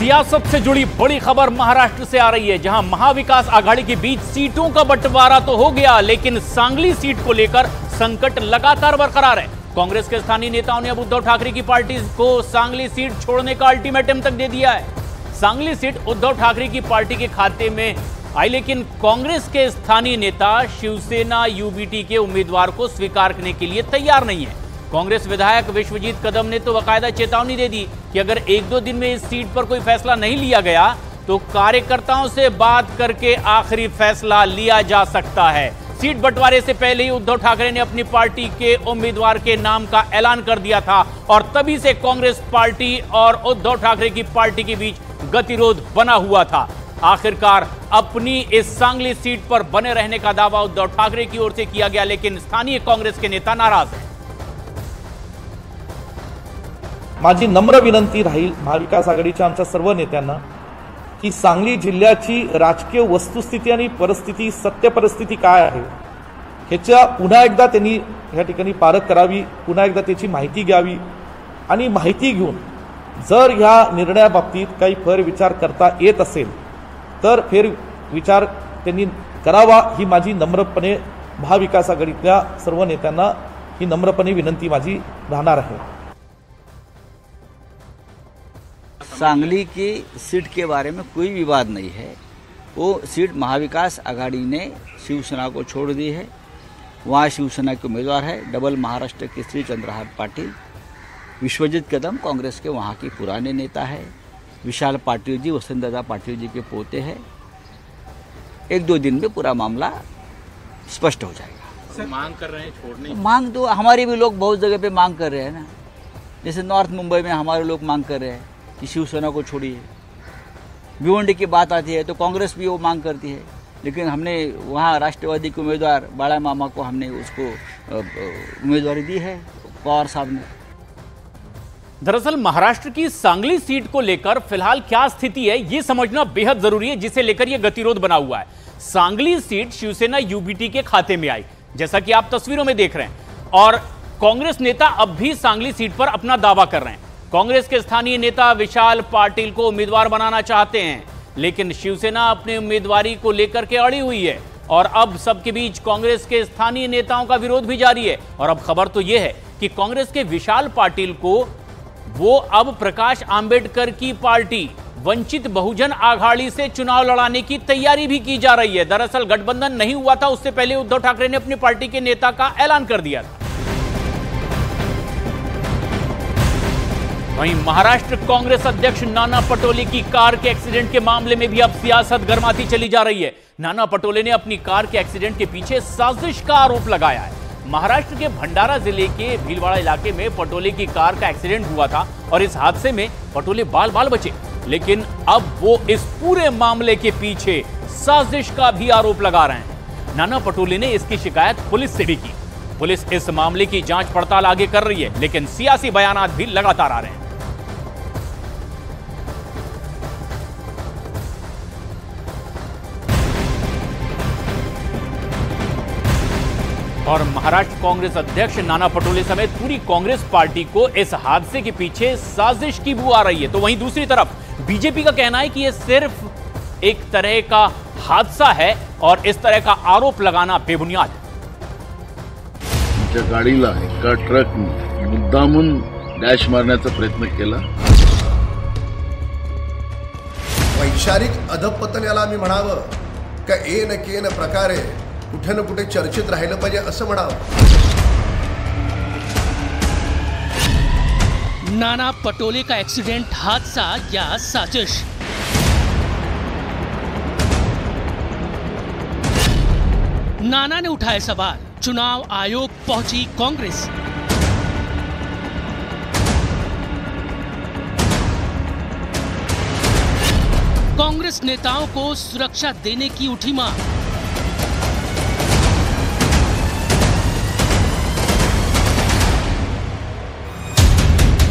सियासत से जुड़ी बड़ी खबर महाराष्ट्र से आ रही है, जहां महाविकास आघाड़ी के बीच सीटों का बंटवारा तो हो गया, लेकिन सांगली सीट को लेकर संकट लगातार बरकरार है। कांग्रेस के स्थानीय नेताओं ने अब उद्धव ठाकरे की पार्टी को सांगली सीट छोड़ने का अल्टीमेटम तक दे दिया है। सांगली सीट उद्धव ठाकरे की पार्टी के खाते में आई, लेकिन कांग्रेस के स्थानीय नेता शिवसेना यूबीटी के उम्मीदवार को स्वीकार करने के लिए तैयार नहीं है। कांग्रेस विधायक विश्वजीत कदम ने तो बाकायदा चेतावनी दे दी कि अगर 1-2 दिन में इस सीट पर कोई फैसला नहीं लिया गया तो कार्यकर्ताओं से बात करके आखिरी फैसला लिया जा सकता है। सीट बंटवारे से पहले ही उद्धव ठाकरे ने अपनी पार्टी के उम्मीदवार के नाम का ऐलान कर दिया था और तभी से कांग्रेस पार्टी और उद्धव ठाकरे की पार्टी के बीच गतिरोध बना हुआ था। आखिरकार अपनी इस सांगली सीट पर बने रहने का दावा उद्धव ठाकरे की ओर से किया गया, लेकिन स्थानीय कांग्रेस के नेता नाराज हैं। माझी नम्र विनंती राहील महाविकास आघाडीच्या आमच्या सर्व नेत्यांना की सांगली जिल्ह्याची राजकीय वस्तुस्थिती आणि परिस्थिती, सत्य परिस्थिती काय आहे ह्याच्या पुन्हा एकदा त्यांनी या ठिकाणी पारख करावी, पुन्हा एकदा त्याची माहिती घ्यावी आणि माहिती घेऊन जर ह्या निर्णयाबाबतीत काही फेरविचार करता येत असेल तर फेरविचार त्यांनी करावा, ही माझी नम्रपणे महाविकास आघाडीतल्या सर्व नेत्यांना ही नम्रपणे विनंती माझी राहणार आहे। सांगली की सीट के बारे में कोई विवाद नहीं है। वो सीट महाविकास आघाड़ी ने शिवसेना को छोड़ दी है। वहाँ शिवसेना के उम्मीदवार है डबल महाराष्ट्र केसरी चंद्रहार पाटिल। विश्वजीत कदम कांग्रेस के वहाँ के पुराने नेता है। विशाल पाटिल जी वसंतदादा पाटिल जी के पोते हैं। 1-2 दिन में पूरा मामला स्पष्ट हो जाएगा। सर, मांग कर रहे हैं छोड़ने? मांग तो हमारे भी लोग बहुत जगह पे मांग कर रहे हैं ना। जैसे नॉर्थ मुंबई में हमारे लोग मांग कर रहे हैं कि शिवसेना को छोड़िए। भिवंडी की बात आती है तो कांग्रेस भी वो मांग करती है, लेकिन हमने वहाँ राष्ट्रवादी के उम्मीदवार बाला मामा को हमने उसको उम्मीदवारी दी है, पवार साहब ने। दरअसल महाराष्ट्र की सांगली सीट को लेकर फिलहाल क्या स्थिति है ये समझना बेहद जरूरी है, जिसे लेकर यह गतिरोध बना हुआ है। सांगली सीट शिवसेना यूबीटी के खाते में आई, जैसा कि आप तस्वीरों में देख रहे हैं, और कांग्रेस नेता अब भी सांगली सीट पर अपना दावा कर रहे हैं। कांग्रेस के स्थानीय नेता विशाल पाटिल को उम्मीदवार बनाना चाहते हैं, लेकिन शिवसेना अपनी उम्मीदवारी को लेकर के अड़ी हुई है और अब सबके बीच कांग्रेस के स्थानीय नेताओं का विरोध भी जारी है। और अब खबर तो यह है कि कांग्रेस के विशाल पाटिल को वो अब प्रकाश आंबेडकर की पार्टी वंचित बहुजन आघाड़ी से चुनाव लड़ाने की तैयारी भी की जा रही है। दरअसल गठबंधन नहीं हुआ था, उससे पहले उद्धव ठाकरे ने अपनी पार्टी के नेता का ऐलान कर दिया था। वहीं महाराष्ट्र कांग्रेस अध्यक्ष नाना पटोले की कार के एक्सीडेंट के मामले में भी अब सियासत गर्माती चली जा रही है। नाना पटोले ने अपनी कार के एक्सीडेंट के पीछे साजिश का आरोप लगाया है। महाराष्ट्र के भंडारा जिले के भीलवाड़ा इलाके में पटोले की कार का एक्सीडेंट हुआ था और इस हादसे में पटोले बाल बाल बचे, लेकिन अब वो इस पूरे मामले के पीछे साजिश का भी आरोप लगा रहे हैं। नाना पटोले ने इसकी शिकायत पुलिस से भी की। पुलिस इस मामले की जांच पड़ताल आगे कर रही है, लेकिन सियासी बयानात भी लगातार आ रहे हैं। और महाराष्ट्र कांग्रेस अध्यक्ष नाना पटोले समेत पूरी कांग्रेस पार्टी को इस हादसे के पीछे साजिश की बू आ रही है। तो वहीं दूसरी तरफ बीजेपी का कहना है कि यह सिर्फ एक तरह का हादसा है और इस तरह का आरोप लगाना बेबुनियाद है। गाडीला एका ट्रकने मुद्दामून डॅश मारण्याचा प्रयत्न केला। वैचारिक अधपतन याला आम्ही म्हणावं का एन केन प्रकारे कुठे ना कुठे चर्चेत राहिलं पाहिजे असं म्हणावं। नाना पटोले का एक्सीडेंट हादसा या साजिश? नाना ने उठाए सवाल, चुनाव आयोग पहुंची कांग्रेस। कांग्रेस नेताओं को सुरक्षा देने की उठी मांग।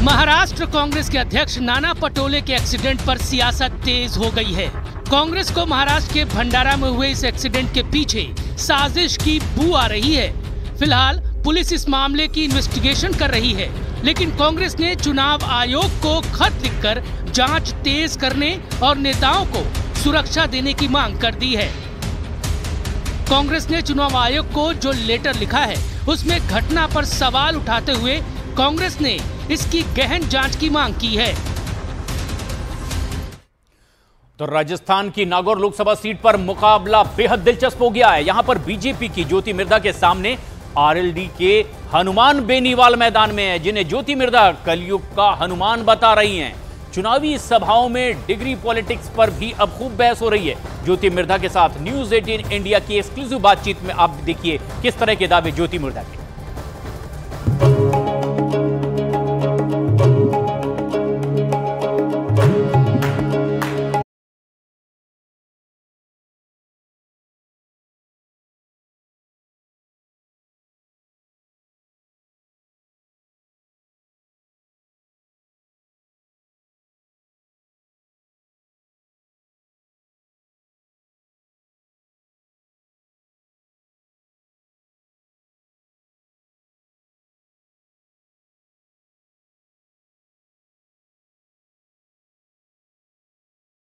महाराष्ट्र कांग्रेस के अध्यक्ष नाना पटोले के एक्सीडेंट पर सियासत तेज हो गई है। कांग्रेस को महाराष्ट्र के भंडारा में हुए इस एक्सीडेंट के पीछे साजिश की बू आ रही है। फिलहाल पुलिस इस मामले की इन्वेस्टिगेशन कर रही है लेकिन कांग्रेस ने चुनाव आयोग को खत लिखकर जांच तेज करने और नेताओं को सुरक्षा देने की मांग कर दी है। कांग्रेस ने चुनाव आयोग को जो लेटर लिखा है उसमें घटना पर सवाल उठाते हुए कांग्रेस ने इसकी गहन जांच की मांग की है। तो राजस्थान की नागौर लोकसभा सीट पर मुकाबला बेहद दिलचस्प हो गया है। यहां पर बीजेपी की ज्योति मिर्धा के सामने आरएलडी के हनुमान बेनीवाल मैदान में है, जिन्हें ज्योति मिर्धा कलयुग का हनुमान बता रही हैं। चुनावी सभाओं में डिग्री पॉलिटिक्स पर भी अब खूब बहस हो रही है। ज्योति मिर्धा के साथ न्यूज 18 इंडिया की एक्सक्लूसिव बातचीत में आप देखिए किस तरह के दावे ज्योति मिर्धा के।